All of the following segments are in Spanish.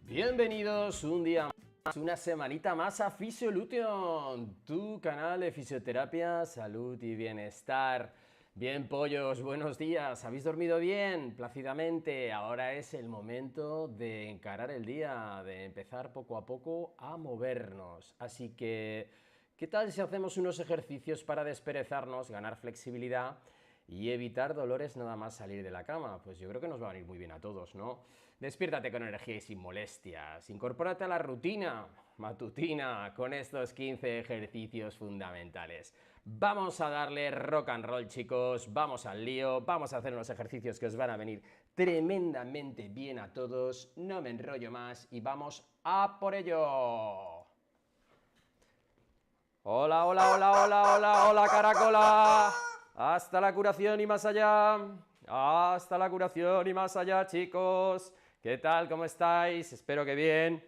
Bienvenidos un día más, una semanita más a Fisiolution, tu canal de fisioterapia, salud y bienestar. Bien, pollos, buenos días. ¿Habéis dormido bien? Plácidamente. Ahora es el momento de encarar el día, de empezar poco a poco a movernos. Así que, ¿qué tal si hacemos unos ejercicios para desperezarnos, ganar flexibilidad y evitar dolores nada más salir de la cama? Pues yo creo que nos va a venir muy bien a todos, ¿no? Despiértate con energía y sin molestias. Incorpórate a la rutina matutina con estos 15 ejercicios fundamentales. Vamos a darle rock and roll, chicos. Vamos al lío. Vamos a hacer unos ejercicios que os van a venir tremendamente bien a todos. No me enrollo más y vamos a por ello. Hola, hola, hola, hola, hola, hola, caracola. Hasta la curación y más allá. Hasta la curación y más allá, chicos. ¿Qué tal? ¿Cómo estáis? Espero que bien.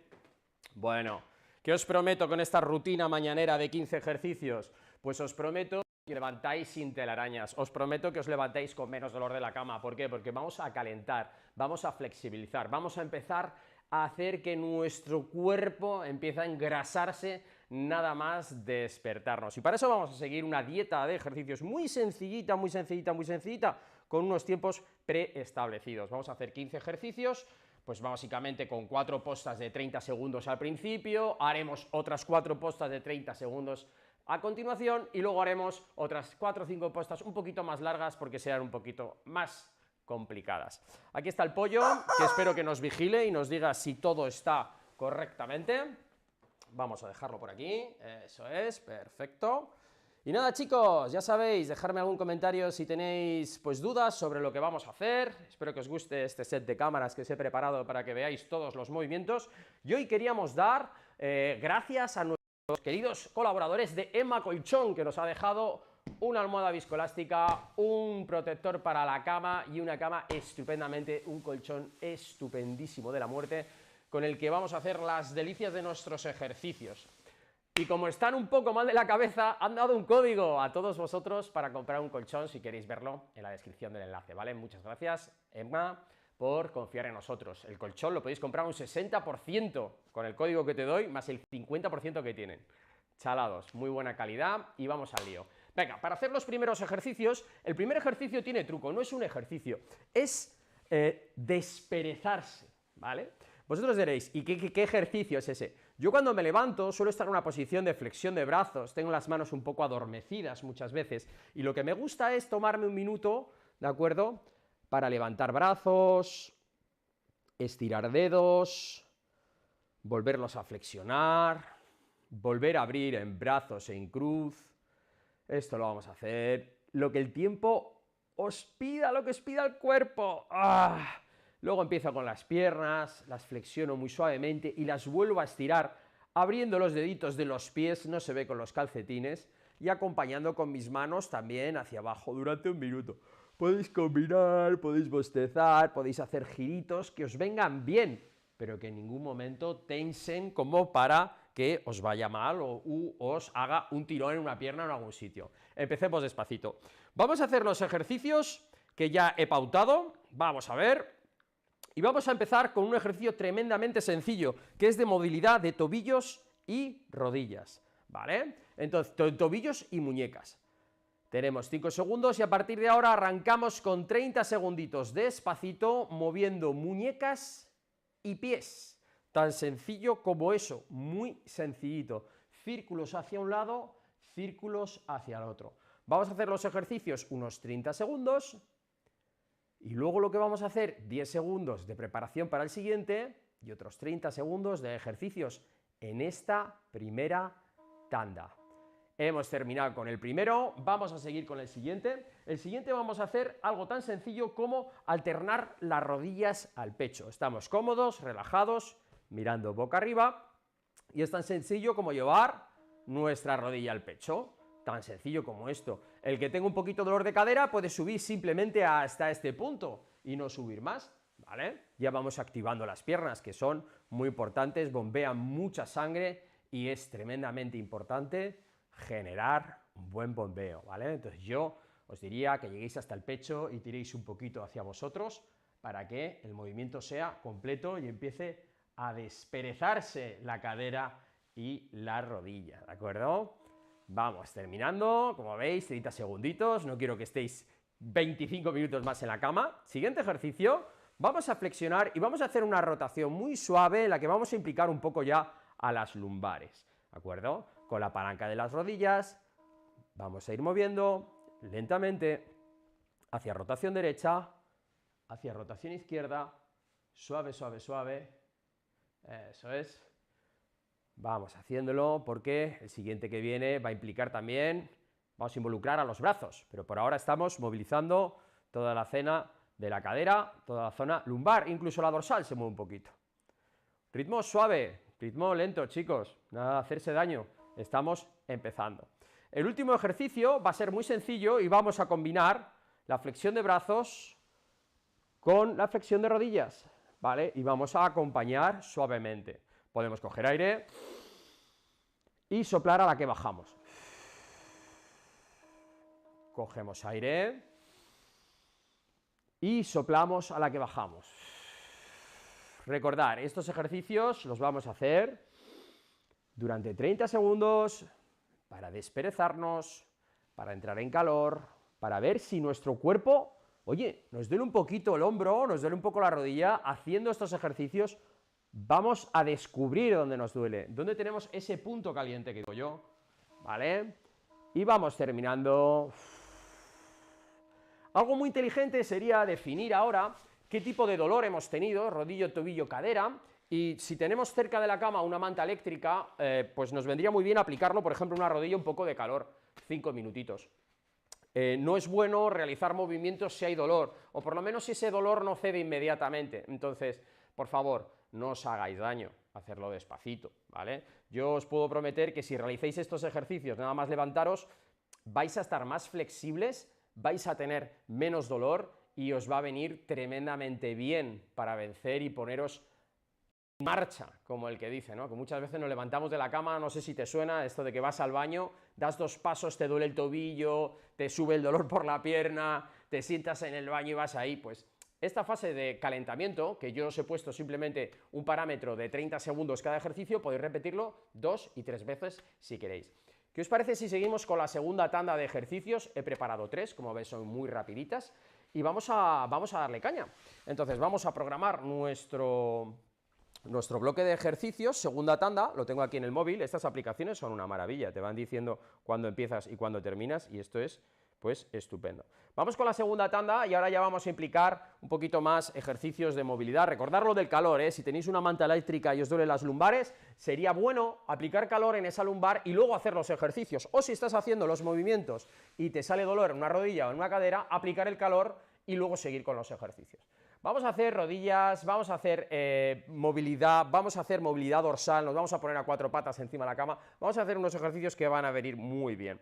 Bueno, ¿qué os prometo con esta rutina mañanera de 15 ejercicios? Pues os prometo que levantáis sin telarañas, os prometo que os levantéis con menos dolor de la cama. ¿Por qué? Porque vamos a calentar, vamos a flexibilizar, vamos a empezar a hacer que nuestro cuerpo empiece a engrasarse nada más despertarnos. Y para eso vamos a seguir una dieta de ejercicios muy sencillita, muy sencillita, muy sencillita, con unos tiempos preestablecidos. Vamos a hacer 15 ejercicios, pues básicamente con 4 postas de 30 segundos al principio, haremos otras 4 postas de 30 segundos a continuación y luego haremos otras 4 o 5 postas un poquito más largas porque serán un poquito más complicadas. Aquí está el pollo, que espero que nos vigile y nos diga si todo está correctamente. Vamos a dejarlo por aquí, eso es, perfecto. Y nada, chicos, ya sabéis, dejarme algún comentario si tenéis pues dudas sobre lo que vamos a hacer. Espero que os guste este set de cámaras que os he preparado para que veáis todos los movimientos. Y hoy queríamos dar gracias a nuestros queridos colaboradores de Emma Colchón, que nos ha dejado una almohada viscoelástica, un protector para la cama y una cama estupendamente, un colchón estupendísimo de la muerte, con el que vamos a hacer las delicias de nuestros ejercicios. Y como están un poco mal de la cabeza, han dado un código a todos vosotros para comprar un colchón, si queréis verlo en la descripción del enlace, ¿vale? Muchas gracias, Emma, por confiar en nosotros. El colchón lo podéis comprar un 60% con el código que te doy, más el 50% que tienen. Chalados, muy buena calidad y vamos al lío. Venga, para hacer los primeros ejercicios, el primer ejercicio tiene truco, no es un ejercicio, es desperezarse, ¿vale? Vosotros diréis, ¿y qué ejercicio es ese? Yo cuando me levanto suelo estar en una posición de flexión de brazos, tengo las manos un poco adormecidas muchas veces, y lo que me gusta es tomarme un minuto, ¿de acuerdo?, para levantar brazos, estirar dedos, volverlos a flexionar, volver a abrir en brazos en cruz. Esto lo vamos a hacer lo que el tiempo os pida, lo que os pida el cuerpo. ¡Ah! Luego empiezo con las piernas, las flexiono muy suavemente y las vuelvo a estirar, abriendo los deditos de los pies, no se ve con los calcetines, y acompañando con mis manos también hacia abajo durante un minuto. Podéis combinar, podéis bostezar, podéis hacer giritos que os vengan bien, pero que en ningún momento tensen como para que os vaya mal o os haga un tirón en una pierna o en algún sitio. Empecemos despacito. Vamos a hacer los ejercicios que ya he pautado, vamos a ver. Y vamos a empezar con un ejercicio tremendamente sencillo, que es de movilidad de tobillos y rodillas, ¿vale? Entonces, tobillos y muñecas. Tenemos 5 segundos y a partir de ahora arrancamos con 30 segunditos despacito, moviendo muñecas y pies. Tan sencillo como eso, muy sencillito. Círculos hacia un lado, círculos hacia el otro. Vamos a hacer los ejercicios unos 30 segundos. Y luego lo que vamos a hacer, 10 segundos de preparación para el siguiente y otros 30 segundos de ejercicios en esta primera tanda. Hemos terminado con el primero, vamos a seguir con el siguiente. El siguiente vamos a hacer algo tan sencillo como alternar las rodillas al pecho. Estamos cómodos, relajados, mirando boca arriba, y es tan sencillo como llevar nuestra rodilla al pecho. Tan sencillo como esto. El que tenga un poquito de dolor de cadera puede subir simplemente hasta este punto y no subir más, ¿vale? Ya vamos activando las piernas, que son muy importantes, bombean mucha sangre y es tremendamente importante generar un buen bombeo, ¿vale? Entonces yo os diría que lleguéis hasta el pecho y tiréis un poquito hacia vosotros para que el movimiento sea completo y empiece a desperezarse la cadera y la rodilla, ¿de acuerdo? Vamos terminando, como veis, 30 segunditos, no quiero que estéis 25 minutos más en la cama. Siguiente ejercicio, vamos a flexionar y vamos a hacer una rotación muy suave en la que vamos a implicar un poco ya a las lumbares, ¿de acuerdo? Con la palanca de las rodillas, vamos a ir moviendo lentamente hacia rotación derecha, hacia rotación izquierda, suave, suave, suave, eso es. Vamos haciéndolo porque el siguiente que viene va a implicar también, vamos a involucrar a los brazos, pero por ahora estamos movilizando toda la zona de la cadera, toda la zona lumbar, incluso la dorsal se mueve un poquito. Ritmo suave, ritmo lento, chicos, nada de hacerse daño, estamos empezando. El último ejercicio va a ser muy sencillo y vamos a combinar la flexión de brazos con la flexión de rodillas, ¿vale? Y vamos a acompañar suavemente. Podemos coger aire y soplar a la que bajamos. Cogemos aire y soplamos a la que bajamos. Recordar, estos ejercicios los vamos a hacer durante 30 segundos para desperezarnos, para entrar en calor, para ver si nuestro cuerpo, oye, nos duele un poquito el hombro, nos duele un poco la rodilla. Haciendo estos ejercicios vamos a descubrir dónde nos duele, dónde tenemos ese punto caliente que digo yo, ¿vale? Y vamos terminando. Algo muy inteligente sería definir ahora qué tipo de dolor hemos tenido, rodillo, tobillo, cadera, y si tenemos cerca de la cama una manta eléctrica, pues nos vendría muy bien aplicarlo, por ejemplo, una rodilla, un poco de calor, 5 minutitos. No es bueno realizar movimientos si hay dolor, o por lo menos si ese dolor no cede inmediatamente. Entonces, por favor, no os hagáis daño, hacerlo despacito, ¿vale? Yo os puedo prometer que si realizáis estos ejercicios, nada más levantaros, vais a estar más flexibles, vais a tener menos dolor y os va a venir tremendamente bien para vencer y poneros en marcha, como el que dice, ¿no? Que muchas veces nos levantamos de la cama, no sé si te suena esto de que vas al baño, das 2 pasos, te duele el tobillo, te sube el dolor por la pierna, te sientas en el baño y vas ahí. Pues esta fase de calentamiento, que yo os he puesto simplemente un parámetro de 30 segundos cada ejercicio, podéis repetirlo 2 y 3 veces si queréis. ¿Qué os parece si seguimos con la segunda tanda de ejercicios? He preparado 3, como veis son muy rapiditas, y vamos a darle caña. Entonces vamos a programar nuestro bloque de ejercicios, segunda tanda, lo tengo aquí en el móvil. Estas aplicaciones son una maravilla, te van diciendo cuándo empiezas y cuándo terminas, y esto es, pues, estupendo. Vamos con la segunda tanda y ahora ya vamos a implicar un poquito más ejercicios de movilidad. Recordad lo del calor, si tenéis una manta eléctrica y os duelen las lumbares, sería bueno aplicar calor en esa lumbar y luego hacer los ejercicios, o si estás haciendo los movimientos y te sale dolor en una rodilla o en una cadera, aplicar el calor y luego seguir con los ejercicios. Vamos a hacer rodillas, vamos a hacer movilidad, vamos a hacer movilidad dorsal, nos vamos a poner a 4 patas encima de la cama, vamos a hacer unos ejercicios que van a venir muy bien.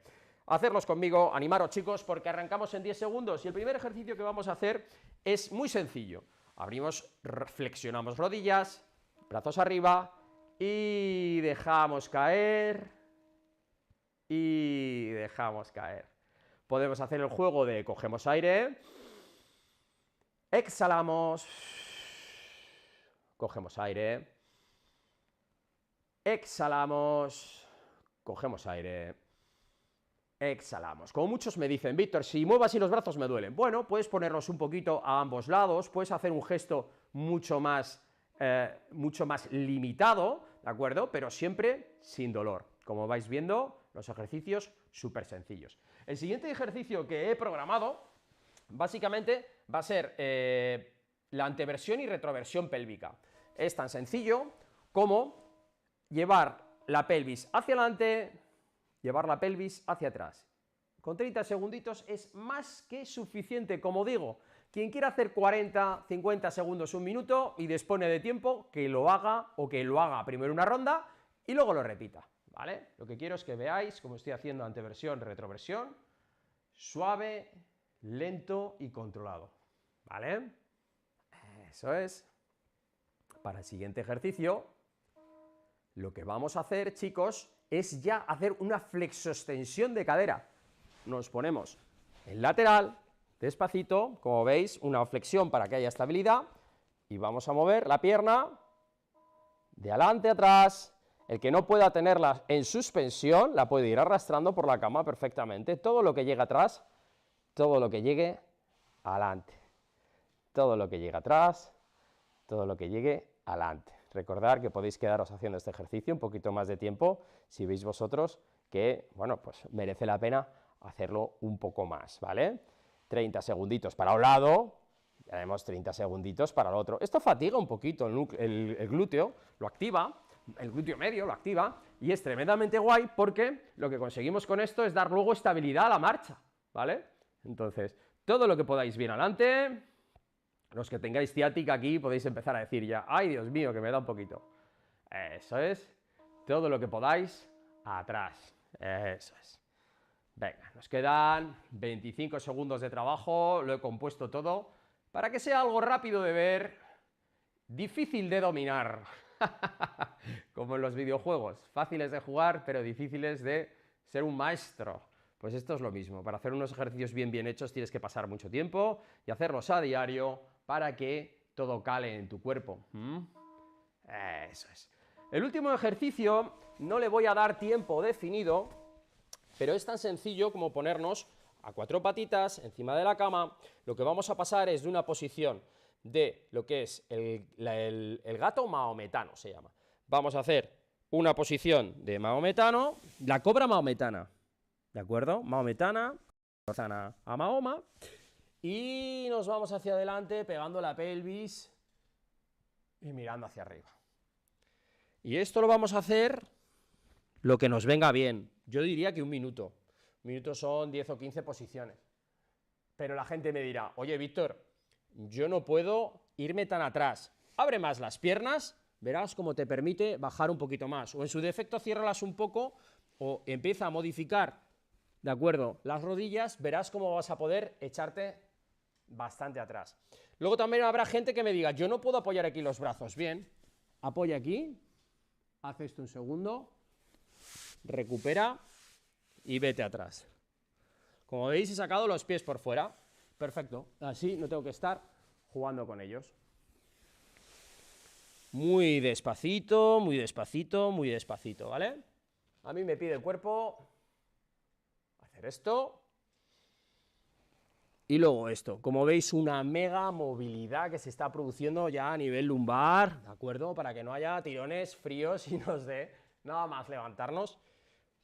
Hacerlos conmigo, animaros chicos, porque arrancamos en 10 segundos y el primer ejercicio que vamos a hacer es muy sencillo. Abrimos, flexionamos rodillas, brazos arriba y dejamos caer y dejamos caer. Podemos hacer el juego de cogemos aire, exhalamos, cogemos aire, exhalamos, cogemos aire, exhalamos. Como muchos me dicen, Víctor, si muevo así los brazos me duelen. Bueno, puedes ponerlos un poquito a ambos lados, puedes hacer un gesto mucho más limitado, ¿de acuerdo? Pero siempre sin dolor. Como vais viendo, los ejercicios súper sencillos. El siguiente ejercicio que he programado, básicamente, va a ser la anteversión y retroversión pélvica. Es tan sencillo como llevar la pelvis hacia adelante, llevar la pelvis hacia atrás. Con 30 segunditos es más que suficiente, como digo. Quien quiera hacer 40, 50 segundos, un minuto y dispone de tiempo, que lo haga, o que lo haga primero una ronda y luego lo repita, ¿vale? Lo que quiero es que veáis cómo estoy haciendo anteversión, retroversión, suave, lento y controlado, ¿vale? Eso es. Para el siguiente ejercicio, lo que vamos a hacer, chicos, es ya hacer una flexoextensión de cadera. Nos ponemos en lateral, despacito, como veis, una flexión para que haya estabilidad, y vamos a mover la pierna de adelante a atrás. El que no pueda tenerla en suspensión, la puede ir arrastrando por la cama perfectamente. Todo lo que llegue atrás, todo lo que llegue adelante. Todo lo que llegue atrás, todo lo que llegue adelante. Recordad que podéis quedaros haciendo este ejercicio un poquito más de tiempo, si veis vosotros que, bueno, pues merece la pena hacerlo un poco más, ¿vale? 30 segunditos para un lado, ya haremos 30 segunditos para el otro. Esto fatiga un poquito el glúteo, lo activa, el glúteo medio lo activa, y es tremendamente guay porque lo que conseguimos con esto es dar luego estabilidad a la marcha, ¿vale? Entonces, todo lo que podáis bien adelante. Los que tengáis ciática aquí podéis empezar a decir ya, ¡ay, Dios mío, que me da un poquito! Eso es, todo lo que podáis atrás, eso es. Venga, nos quedan 25 segundos de trabajo, lo he compuesto todo, para que sea algo rápido de ver, difícil de dominar, como en los videojuegos, fáciles de jugar, pero difíciles de ser un maestro. Pues esto es lo mismo, para hacer unos ejercicios bien hechos tienes que pasar mucho tiempo y hacerlos a diario para que todo cale en tu cuerpo. Eso es. El último ejercicio no le voy a dar tiempo definido, pero es tan sencillo como ponernos a 4 patitas encima de la cama. Lo que vamos a pasar es de una posición de lo que es el gato mahometano, se llama. Vamos a hacer una posición de mahometano, la cobra mahometana, ¿de acuerdo? Mahometana, a Mahoma, y nos vamos hacia adelante pegando la pelvis y mirando hacia arriba. Y esto lo vamos a hacer lo que nos venga bien. Yo diría que un minuto. Un minuto son 10 o 15 posiciones. Pero la gente me dirá, oye, Víctor, yo no puedo irme tan atrás. Abre más las piernas, verás cómo te permite bajar un poquito más. O en su defecto, ciérralas un poco o empieza a modificar, ¿de acuerdo?, las rodillas, verás cómo vas a poder echarte bastante atrás. Luego también habrá gente que me diga, yo no puedo apoyar aquí los brazos. Bien, apoya aquí, haz esto un segundo, recupera y vete atrás. Como veis, he sacado los pies por fuera. Perfecto, así no tengo que estar jugando con ellos. Muy despacito, muy despacito, muy despacito, ¿vale? A mí me pide el cuerpo hacer esto y luego esto. Como veis, una mega movilidad que se está produciendo ya a nivel lumbar, ¿de acuerdo? Para que no haya tirones fríos y nos dé nada más levantarnos,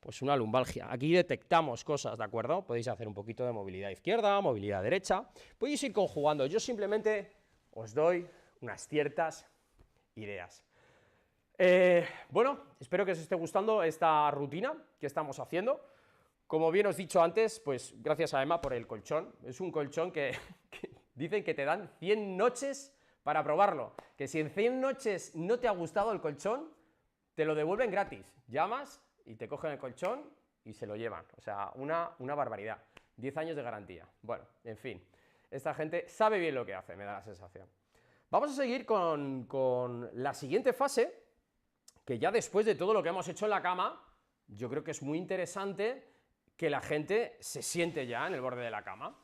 pues una lumbalgia. Aquí detectamos cosas, ¿de acuerdo? Podéis hacer un poquito de movilidad izquierda, movilidad derecha, podéis ir conjugando. Yo simplemente os doy unas ciertas ideas. Bueno, espero que os esté gustando esta rutina que estamos haciendo. Como bien os he dicho antes, pues gracias a Emma por el colchón. Es un colchón que dicen que te dan 100 noches para probarlo. Que si en 100 noches no te ha gustado el colchón, te lo devuelven gratis. Llamas y te cogen el colchón y se lo llevan. O sea, una barbaridad. 10 años de garantía. Bueno, en fin. Esta gente sabe bien lo que hace, me da la sensación. Vamos a seguir con la siguiente fase, que ya después de todo lo que hemos hecho en la cama, yo creo que es muy interesante que la gente se siente ya en el borde de la cama.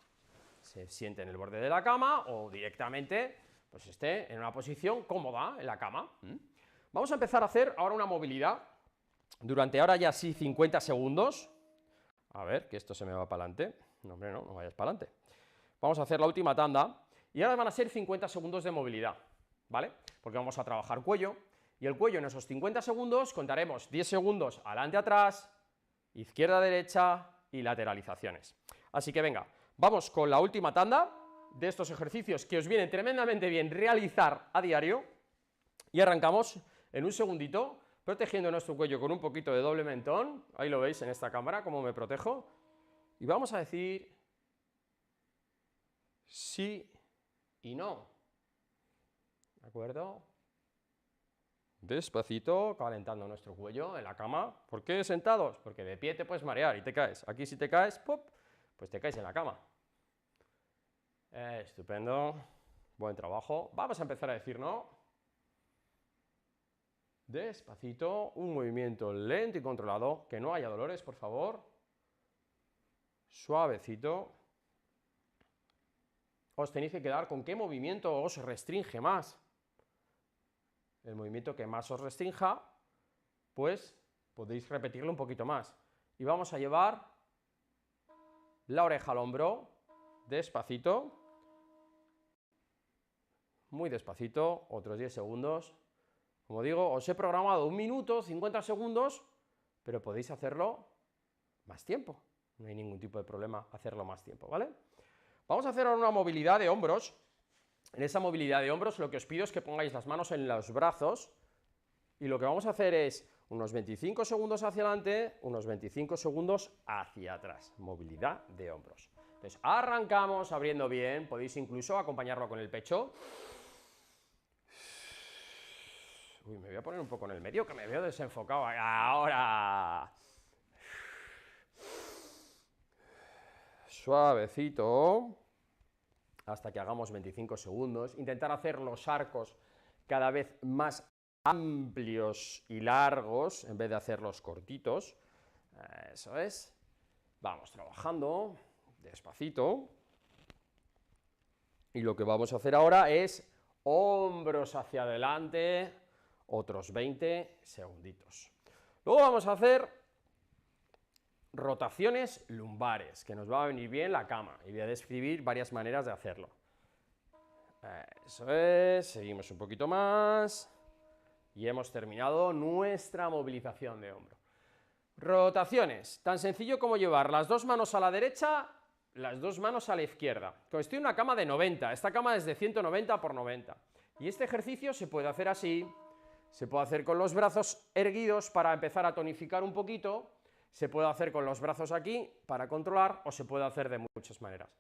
Se siente en el borde de la cama o directamente pues esté en una posición cómoda en la cama. Vamos a empezar a hacer ahora una movilidad durante ahora ya sí 50 segundos. A ver, que esto se me va para adelante. No, hombre, no vayas para adelante. Vamos a hacer la última tanda y ahora van a ser 50 segundos de movilidad, ¿vale? Porque vamos a trabajar cuello y el cuello en esos 50 segundos contaremos 10 segundos adelante, atrás, izquierda, derecha y lateralizaciones. Así que venga, vamos con la última tanda de estos ejercicios que os vienen tremendamente bien realizar a diario y arrancamos en un segundito protegiendo nuestro cuello con un poquito de doble mentón. Ahí lo veis en esta cámara cómo me protejo y vamos a decir sí y no, ¿de acuerdo? Despacito, calentando nuestro cuello en la cama. ¿Por qué sentados? Porque de pie te puedes marear y te caes. Aquí si te caes, ¡pop!, pues te caes en la cama. Estupendo, buen trabajo. Vamos a empezar a decir no. Despacito, un movimiento lento y controlado, que no haya dolores, por favor. Suavecito. Os tenéis que quedar con qué movimiento os restringe más. el movimiento que más os restrinja, pues podéis repetirlo un poquito más. Y vamos a llevar la oreja al hombro, despacito, muy despacito, otros 10 segundos. Como digo, os he programado 1 minuto, 50 segundos, pero podéis hacerlo más tiempo. No hay ningún tipo de problema hacerlo más tiempo, ¿vale? Vamos a hacer ahora una movilidad de hombros. En esa movilidad de hombros lo que os pido es que pongáis las manos en los brazos y lo que vamos a hacer es unos 25 segundos hacia adelante, unos 25 segundos hacia atrás. Movilidad de hombros. Entonces, arrancamos abriendo bien, podéis incluso acompañarlo con el pecho. Uy, me voy a poner un poco en el medio, que me veo desenfocado. Ahora. Suavecito. Hasta que hagamos 25 segundos. Intentar hacer los arcos cada vez más amplios y largos, en vez de hacerlos cortitos. Eso es. Vamos trabajando despacito. Y lo que vamos a hacer ahora es hombros hacia adelante, otros 20 segunditos. Luego vamos a hacer rotaciones lumbares, que nos va a venir bien la cama, y voy a describir varias maneras de hacerlo. Eso es, seguimos un poquito más, y hemos terminado nuestra movilización de hombro. Rotaciones, tan sencillo como llevar las dos manos a la derecha, las dos manos a la izquierda. Estoy en una cama de 90, esta cama es de 190 por 90, y este ejercicio se puede hacer así, se puede hacer con los brazos erguidos para empezar a tonificar un poquito, se puede hacer con los brazos aquí para controlar, o se puede hacer de muchas maneras.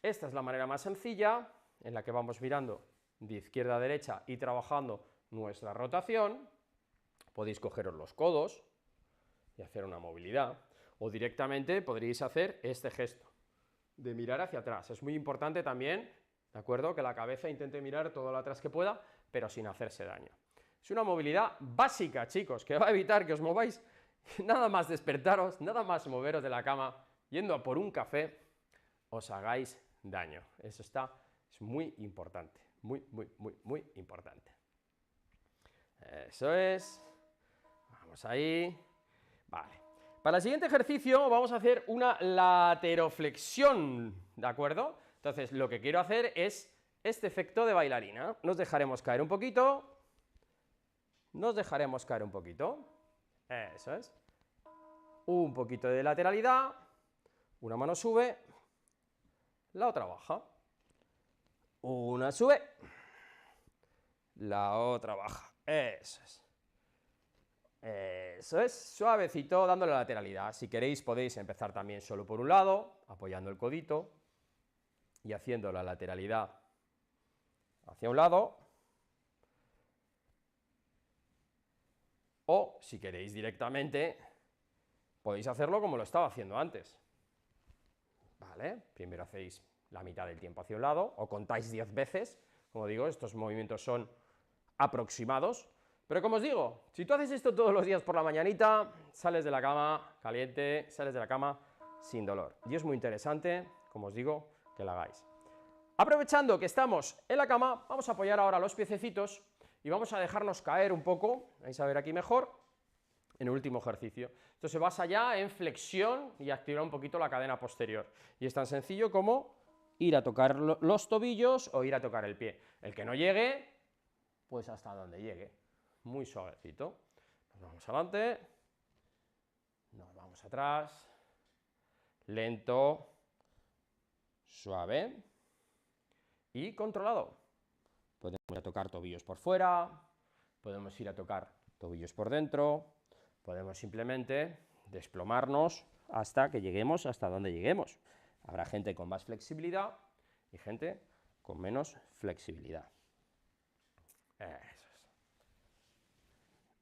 Esta es la manera más sencilla, en la que vamos mirando de izquierda a derecha y trabajando nuestra rotación. Podéis cogeros los codos y hacer una movilidad, o directamente podréis hacer este gesto de mirar hacia atrás. Es muy importante también, ¿de acuerdo?, que la cabeza intente mirar todo lo atrás que pueda, pero sin hacerse daño. Es una movilidad básica, chicos, que va a evitar que os mováis. Nada más despertaros, nada más moveros de la cama, yendo a por un café, os hagáis daño. Eso es muy importante, muy importante. Eso es. Vamos ahí. Vale. Para el siguiente ejercicio vamos a hacer una lateroflexión, ¿de acuerdo? Entonces, lo que quiero hacer es este efecto de bailarina. Nos dejaremos caer un poquito. Nos dejaremos caer un poquito. Eso es. Un poquito de lateralidad. Una mano sube. La otra baja. Una sube. La otra baja. Eso es. Eso es. Suavecito, dándole lateralidad. Si queréis podéis empezar también solo por un lado, apoyando el codito y haciendo la lateralidad hacia un lado. O, si queréis directamente, podéis hacerlo como lo estaba haciendo antes. ¿Vale? Primero hacéis la mitad del tiempo hacia un lado, o contáis 10 veces. Como digo, estos movimientos son aproximados. Pero como os digo, si tú haces esto todos los días por la mañanita, sales de la cama caliente, sales de la cama sin dolor. Y es muy interesante, como os digo, que lo hagáis. Aprovechando que estamos en la cama, vamos a apoyar ahora los piececitos y vamos a dejarnos caer un poco, vais a ver aquí mejor, en el último ejercicio. Esto se basa ya en flexión y activar un poquito la cadena posterior. Y es tan sencillo como ir a tocar los tobillos o ir a tocar el pie. El que no llegue, pues hasta donde llegue. Muy suavecito. Nos vamos adelante, nos vamos atrás, lento, suave y controlado. Podemos ir a tocar tobillos por fuera, podemos ir a tocar tobillos por dentro, podemos simplemente desplomarnos hasta que lleguemos hasta donde lleguemos. Habrá gente con más flexibilidad y gente con menos flexibilidad.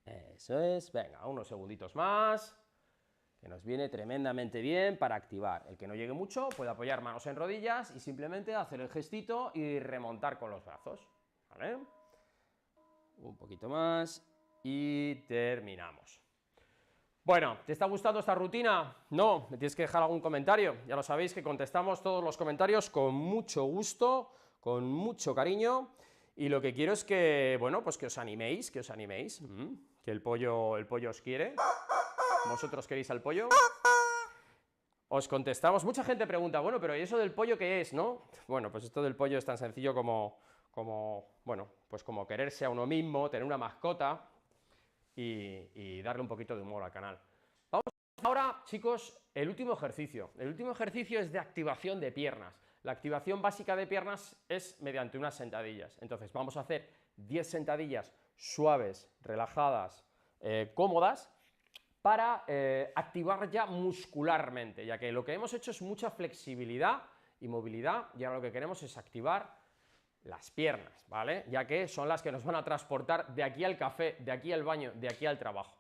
Eso es. Venga, unos segunditos más, que nos viene tremendamente bien para activar. El que no llegue mucho puede apoyar manos en rodillas y simplemente hacer el gestito y remontar con los brazos. ¿Vale? Un poquito más y terminamos. Bueno, ¿te está gustando esta rutina? No, me tienes que dejar algún comentario. Ya lo sabéis que contestamos todos los comentarios con mucho gusto, con mucho cariño. Y lo que quiero es que, bueno, pues que os animéis, que el pollo os quiere. ¿Vosotros queréis al pollo? Os contestamos. Mucha gente pregunta, bueno, pero ¿y eso del pollo qué es, no? Bueno, pues esto del pollo es tan sencillo bueno, pues como quererse a uno mismo, tener una mascota y darle un poquito de humor al canal. Vamos ahora, chicos, el último ejercicio. El último ejercicio es de activación de piernas. La activación básica de piernas es mediante unas sentadillas. Entonces vamos a hacer 10 sentadillas suaves, relajadas, cómodas, para activar ya muscularmente, ya que lo que hemos hecho es mucha flexibilidad y movilidad, y ahora lo que queremos es activar las piernas, ¿vale? Ya que son las que nos van a transportar de aquí al café, de aquí al baño, de aquí al trabajo.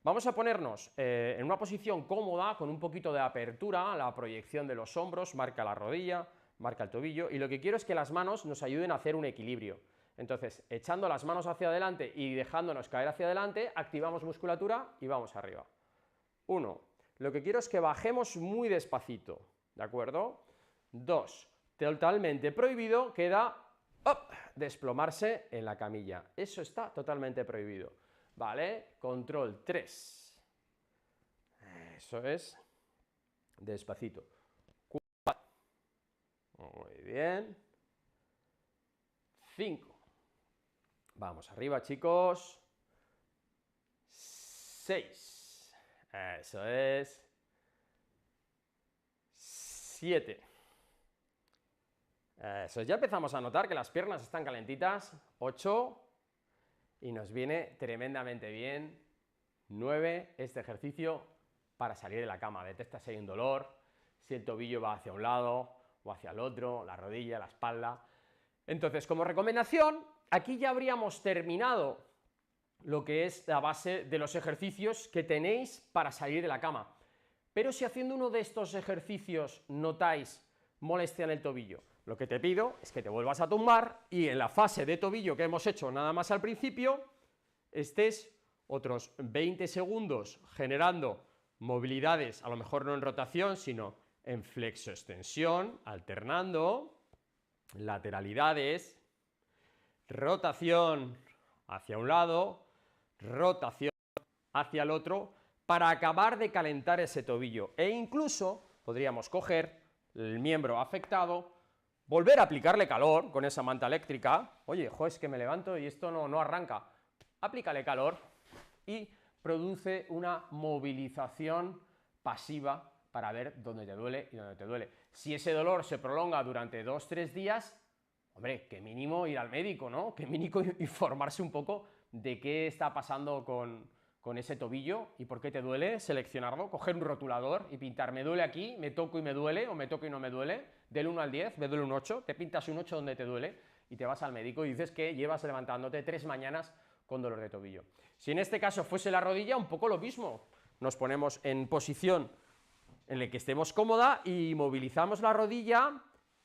Vamos a ponernos en una posición cómoda, con un poquito de apertura, la proyección de los hombros, marca la rodilla, marca el tobillo, y lo que quiero es que las manos nos ayuden a hacer un equilibrio. Entonces, echando las manos hacia adelante y dejándonos caer hacia adelante, activamos musculatura y vamos arriba. 1. Lo que quiero es que bajemos muy despacito, ¿de acuerdo? 2. Totalmente prohibido queda desplomarse en la camilla. Eso está totalmente prohibido. ¿Vale? Control 3. Eso es. Despacito. 4. Muy bien. 5. Vamos arriba, chicos. 6. Eso es. 7. Eso es. Ya empezamos a notar que las piernas están calentitas. 8. Y nos viene tremendamente bien. 9. Este ejercicio para salir de la cama. Detecta si hay un dolor, si el tobillo va hacia un lado o hacia el otro, la rodilla, la espalda. Entonces, como recomendación, aquí ya habríamos terminado lo que es la base de los ejercicios que tenéis para salir de la cama. Pero si haciendo uno de estos ejercicios notáis molestia en el tobillo, lo que te pido es que te vuelvas a tumbar y en la fase de tobillo que hemos hecho nada más al principio, estés otros 20 segundos generando movilidades, a lo mejor no en rotación, sino en flexo-extensión, alternando, lateralidades, rotación hacia un lado, rotación hacia el otro, para acabar de calentar ese tobillo. E incluso podríamos coger el miembro afectado, volver a aplicarle calor con esa manta eléctrica. Oye, es que me levanto y esto no arranca. Aplícale calor y produce una movilización pasiva para ver dónde te duele y dónde te duele. Si ese dolor se prolonga durante 2-3 días, hombre, que mínimo ir al médico, ¿no? Que mínimo informarse un poco de qué está pasando con ese tobillo y por qué te duele, seleccionarlo, coger un rotulador y pintar, me duele aquí, me toco y me duele, o me toco y no me duele, del 1 al 10, me duele un 8, te pintas un 8 donde te duele y te vas al médico y dices que llevas levantándote 3 mañanas con dolor de tobillo. Si en este caso fuese la rodilla, un poco lo mismo, nos ponemos en posición en la que estemos cómoda y movilizamos la rodilla,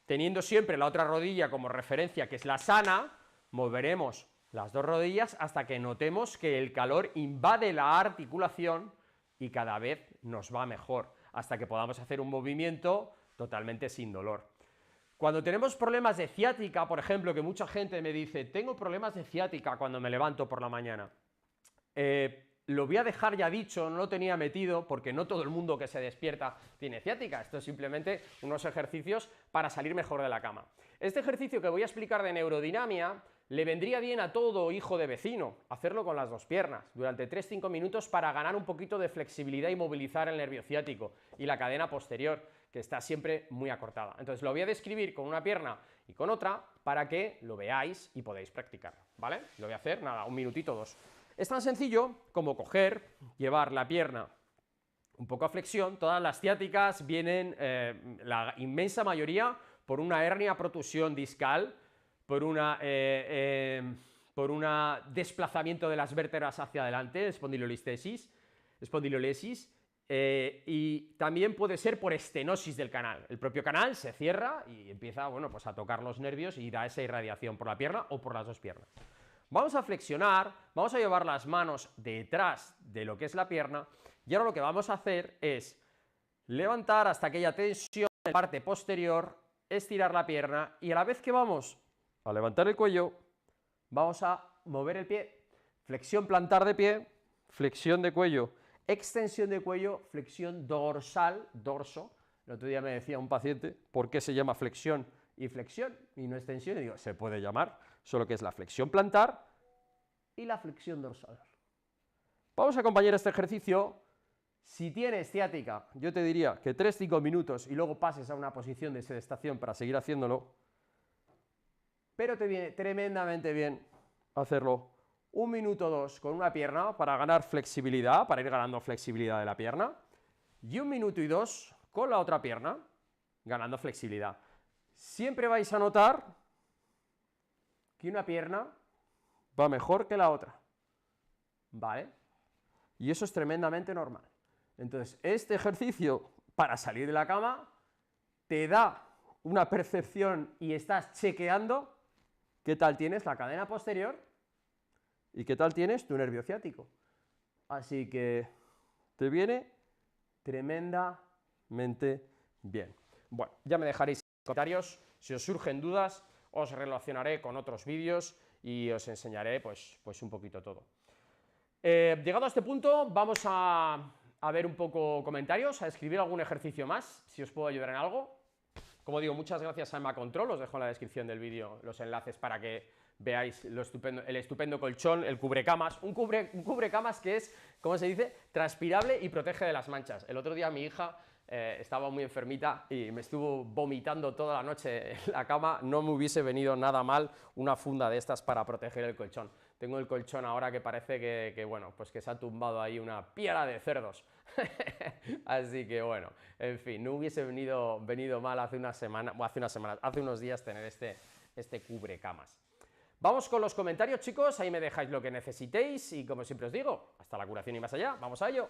teniendo siempre la otra rodilla como referencia, que es la sana, moveremos las dos rodillas hasta que notemos que el calor invade la articulación y cada vez nos va mejor, hasta que podamos hacer un movimiento totalmente sin dolor. Cuando tenemos problemas de ciática, por ejemplo, que mucha gente me dice, tengo problemas de ciática cuando me levanto por la mañana, lo voy a dejar ya dicho, no lo tenía metido, porque no todo el mundo que se despierta tiene ciática, esto es simplemente unos ejercicios para salir mejor de la cama. Este ejercicio que voy a explicar de neurodinamia le vendría bien a todo hijo de vecino, hacerlo con las dos piernas, durante 3-5 minutos para ganar un poquito de flexibilidad y movilizar el nervio ciático y la cadena posterior, que está siempre muy acortada. Entonces lo voy a describir con una pierna y con otra para que lo veáis y podáis practicarlo, ¿vale? Lo voy a hacer, nada, 1 minutito, 2. Es tan sencillo como coger, llevar la pierna un poco a flexión. Todas las ciáticas vienen, la inmensa mayoría, por una hernia protusión discal, por un desplazamiento de las vértebras hacia adelante, espondilolesis, y también puede ser por estenosis del canal. El propio canal se cierra y empieza, bueno, pues a tocar los nervios y da esa irradiación por la pierna o por las dos piernas. Vamos a flexionar, vamos a llevar las manos detrás de lo que es la pierna y ahora lo que vamos a hacer es levantar hasta aquella tensión en la parte posterior, estirar la pierna y a la vez que vamos a levantar el cuello, Vamos a mover el pie, flexión plantar de pie, flexión de cuello, extensión de cuello, flexión dorsal, dorso. El otro día me decía un paciente, ¿por qué se llama flexión y no extensión? Y digo, se puede llamar, solo que es la flexión plantar y la flexión dorsal. Vamos a acompañar este ejercicio. Si tienes ciática, yo te diría que 3-5 minutos y luego pases a una posición de sedestación para seguir haciéndolo, pero te viene tremendamente bien hacerlo 1 minuto o 2 con una pierna para ganar flexibilidad, para ir ganando flexibilidad de la pierna, y 1 minuto y 2 con la otra pierna, ganando flexibilidad. Siempre vais a notar que una pierna va mejor que la otra, ¿vale? Y eso es tremendamente normal. Entonces, este ejercicio para salir de la cama te da una percepción y estás chequeando qué tal tienes la cadena posterior y qué tal tienes tu nervio ciático. Así que te viene tremendamente bien. Bueno, ya me dejaréis en los comentarios, si os surgen dudas, os relacionaré con otros vídeos y os enseñaré pues un poquito todo. Llegado a este punto, vamos a ver un poco comentarios, a escribir algún ejercicio más, si os puedo ayudar en algo. Como digo, muchas gracias a Emma Control, os dejo en la descripción del vídeo los enlaces para que veáis el estupendo colchón, el cubrecamas, un cubrecamas que es, ¿cómo se dice?, transpirable y protege de las manchas. El otro día mi hija estaba muy enfermita y me estuvo vomitando toda la noche en la cama, no me hubiese venido nada mal una funda de estas para proteger el colchón. Tengo el colchón ahora que parece que bueno, pues que se ha tumbado ahí una piara de cerdos. Así que bueno, en fin, no hubiese venido mal hace unos días tener este cubrecamas. Vamos con los comentarios, chicos, ahí me dejáis lo que necesitéis y como siempre os digo, hasta la curación y más allá, vamos a ello.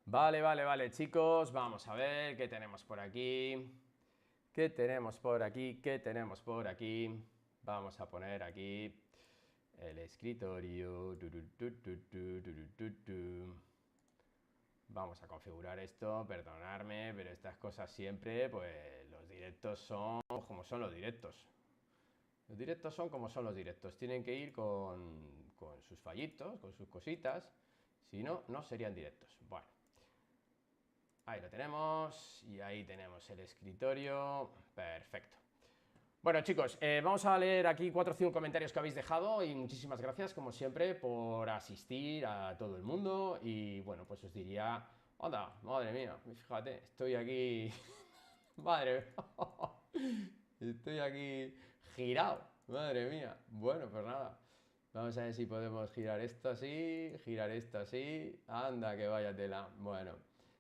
Vale, chicos, vamos a ver qué tenemos por aquí. ¿Qué tenemos por aquí? ¿Qué tenemos por aquí? Vamos a poner aquí el escritorio. Vamos a configurar esto, perdonadme, pero estas cosas siempre, pues los directos son como son los directos. Los directos son como son los directos, tienen que ir con sus fallitos, con sus cositas, si no, no serían directos. Bueno, ahí lo tenemos y ahí tenemos el escritorio, perfecto. Bueno, chicos, vamos a leer aquí 4 o 5 comentarios que habéis dejado y muchísimas gracias, como siempre, por asistir a todo el mundo y, bueno, pues os diría, anda, madre mía, fíjate, estoy aquí, madre mía, estoy aquí girado, madre mía, bueno, pues nada, vamos a ver si podemos girar esto así, anda que vaya tela, bueno.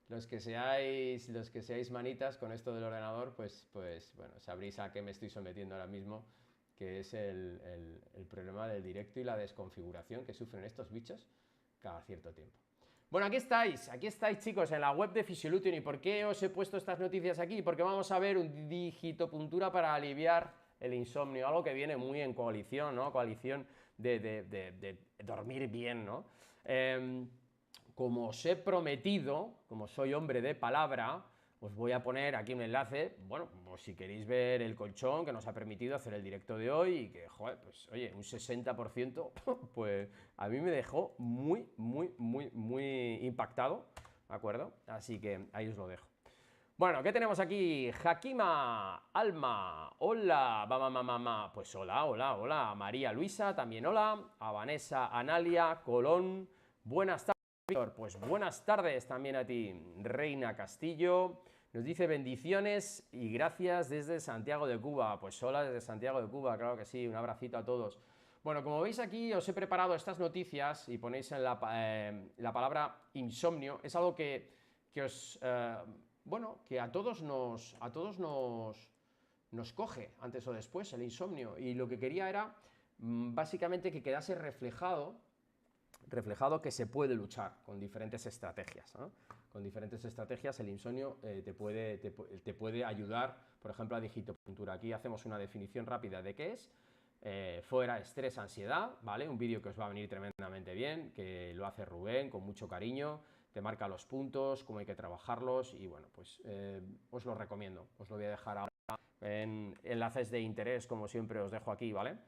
Los que seáis manitas con esto del ordenador, pues bueno, sabréis a qué me estoy sometiendo ahora mismo, que es el problema del directo y la desconfiguración que sufren estos bichos cada cierto tiempo. Bueno, aquí estáis chicos, en la web de Physiolution. ¿Y por qué os he puesto estas noticias aquí? Porque vamos a ver un digitopuntura para aliviar el insomnio, algo que viene muy en coalición, ¿no? Coalición de dormir bien, ¿no? Como os he prometido, como soy hombre de palabra, os voy a poner aquí un enlace, bueno, pues si queréis ver el colchón que nos ha permitido hacer el directo de hoy y que, joder, pues oye, un 60%, pues a mí me dejó muy impactado, ¿de acuerdo? Así que ahí os lo dejo. Bueno, ¿qué tenemos aquí? Hakima, Alma, hola, pues hola, María Luisa, también hola, a Vanessa, Analia, Colón, buenas tardes. Pues buenas tardes también a ti, Reina Castillo. Nos dice bendiciones y gracias desde Santiago de Cuba. Pues hola desde Santiago de Cuba, claro que sí, un abracito a todos. Bueno, como veis aquí os he preparado estas noticias y ponéis en la palabra insomnio. Es algo que os, bueno, que a todos nos coge antes o después el insomnio. Y lo que quería era básicamente que quedase reflejado reflejado que se puede luchar con diferentes estrategias, ¿no? Con diferentes estrategias el insomnio te puede ayudar, por ejemplo, a digitopuntura. Aquí hacemos una definición rápida de qué es. Fuera, estrés, ansiedad, ¿vale? Un vídeo que os va a venir tremendamente bien, que lo hace Rubén con mucho cariño, te marca los puntos, cómo hay que trabajarlos y bueno, pues os lo recomiendo. Os lo voy a dejar ahora en enlaces de interés, como siempre os dejo aquí, ¿vale?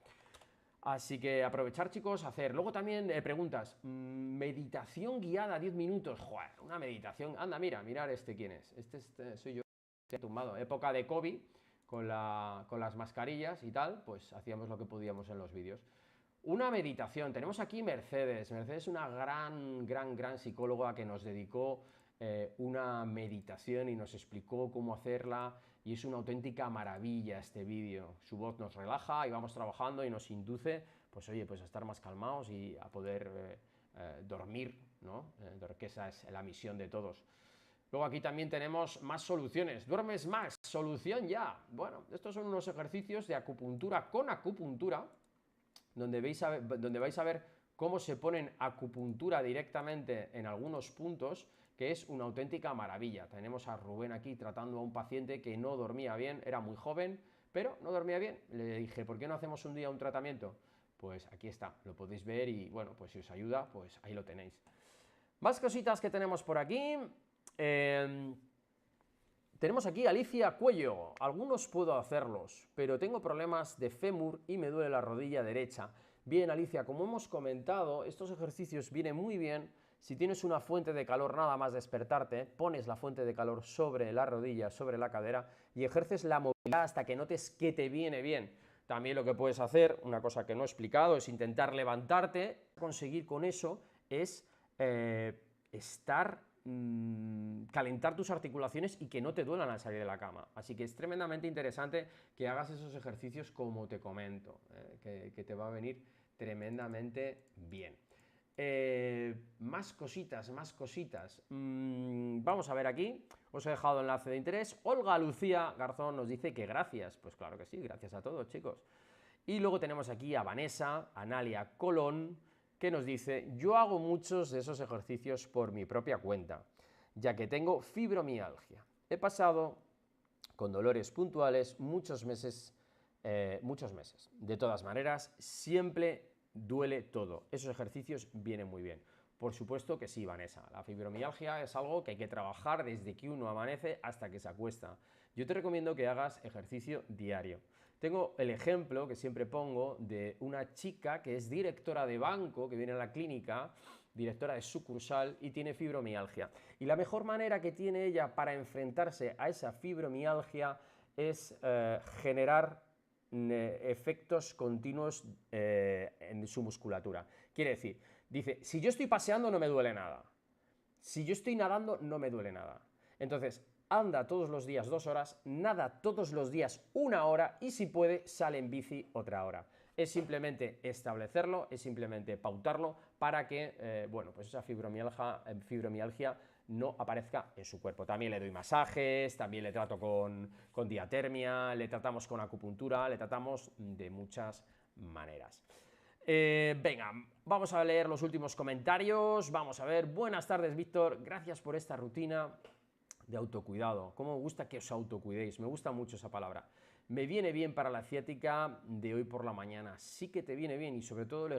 Así que aprovechar, chicos, hacer. Luego también preguntas. Meditación guiada 10 minutos. Joder, una meditación. Anda, mirar quién es. Este soy yo, tumbado. Época de COVID, con las mascarillas y tal, pues hacíamos lo que podíamos en los vídeos. Una meditación. Tenemos aquí Mercedes. Mercedes, una gran psicóloga que nos dedicó una meditación y nos explicó cómo hacerla. Y es una auténtica maravilla este vídeo. Su voz nos relaja y vamos trabajando y nos induce, pues oye, pues a estar más calmados y a poder dormir, ¿no? Que esa es la misión de todos. Luego aquí también tenemos más soluciones. ¿Duermes más? Solución ya. Bueno, estos son unos ejercicios de acupuntura con acupuntura, donde vais a ver cómo se ponen acupuntura directamente en algunos puntos, que es una auténtica maravilla. Tenemos a Rubén aquí tratando a un paciente que no dormía bien, era muy joven, pero no dormía bien. Le dije, ¿por qué no hacemos un día un tratamiento? Pues aquí está, lo podéis ver y bueno, pues si os ayuda, pues ahí lo tenéis. Más cositas que tenemos por aquí. Tenemos aquí Alicia Cuello. Algunos puedo hacerlos, pero tengo problemas de fémur y me duele la rodilla derecha. Bien, Alicia, como hemos comentado, estos ejercicios vienen muy bien si tienes una fuente de calor nada más despertarte, pones la fuente de calor sobre la rodilla, sobre la cadera y ejerces la movilidad hasta que notes que te viene bien. También lo que puedes hacer, una cosa que no he explicado, es intentar levantarte. Conseguir con eso es calentar tus articulaciones y que no te duelan al salir de la cama. Así que es tremendamente interesante que hagas esos ejercicios como te comento, que te va a venir tremendamente bien. Más cositas. Vamos a ver aquí, os he dejado enlace de interés. Olga Lucía Garzón nos dice que gracias. Pues claro que sí, gracias a todos, chicos. Y luego tenemos aquí a Vanessa, Analia Colón, que nos dice, yo hago muchos de esos ejercicios por mi propia cuenta, ya que tengo fibromialgia. He pasado con dolores puntuales muchos meses. De todas maneras, siempre duele todo. Esos ejercicios vienen muy bien. Por supuesto que sí, Vanessa. La fibromialgia es algo que hay que trabajar desde que uno amanece hasta que se acuesta. Yo te recomiendo que hagas ejercicio diario. Tengo el ejemplo que siempre pongo de una chica que es directora de banco, que viene a la clínica, directora de sucursal y tiene fibromialgia. Y la mejor manera que tiene ella para enfrentarse a esa fibromialgia es generar efectos continuos en su musculatura. Quiere decir, dice, si yo estoy paseando no me duele nada, si yo estoy nadando no me duele nada. Entonces, anda todos los días 2 horas, nada todos los días 1 hora y si puede, sale en bici otra hora. Es simplemente establecerlo, es simplemente pautarlo para que, bueno, pues esa fibromialgia no aparezca en su cuerpo. También le doy masajes, también le trato con diatermia, le tratamos con acupuntura, le tratamos de muchas maneras. Venga, vamos a leer los últimos comentarios, vamos a ver. Buenas tardes, Víctor, gracias por esta rutina de autocuidado. Cómo me gusta que os autocuidéis, me gusta mucho esa palabra. Me viene bien para la ciática de hoy por la mañana, sí que te viene bien y sobre todo el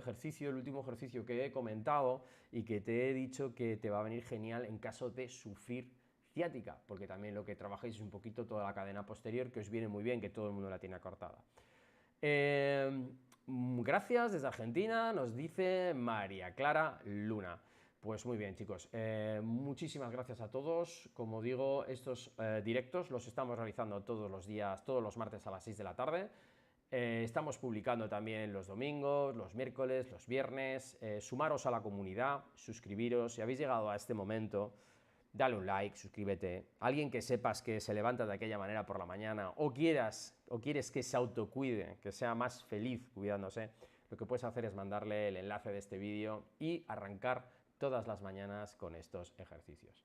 último ejercicio que he comentado y que te he dicho que te va a venir genial en caso de sufrir ciática, porque también lo que trabajáis es un poquito toda la cadena posterior que os viene muy bien, que todo el mundo la tiene acortada. Gracias desde Argentina, nos dice María Clara Luna. Pues muy bien, chicos, muchísimas gracias a todos. Como digo, estos directos los estamos realizando todos los días, todos los martes a las 6 de la tarde. Estamos publicando también los domingos, los miércoles, los viernes. Sumaros a la comunidad, suscribiros. Si habéis llegado a este momento, dale un like, suscríbete. Alguien que sepas que se levanta de aquella manera por la mañana o quieres que se autocuide, que sea más feliz cuidándose, lo que puedes hacer es mandarle el enlace de este vídeo y arrancar todas las mañanas con estos ejercicios.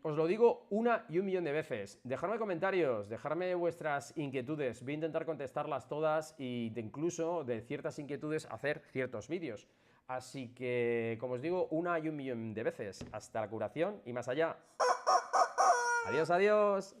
Os lo digo 1 y 1 millón de veces. Dejadme comentarios, dejadme vuestras inquietudes. Voy a intentar contestarlas todas e incluso de ciertas inquietudes hacer ciertos vídeos. Así que, como os digo, 1 y 1 millón de veces. Hasta la curación y más allá. Adiós, adiós.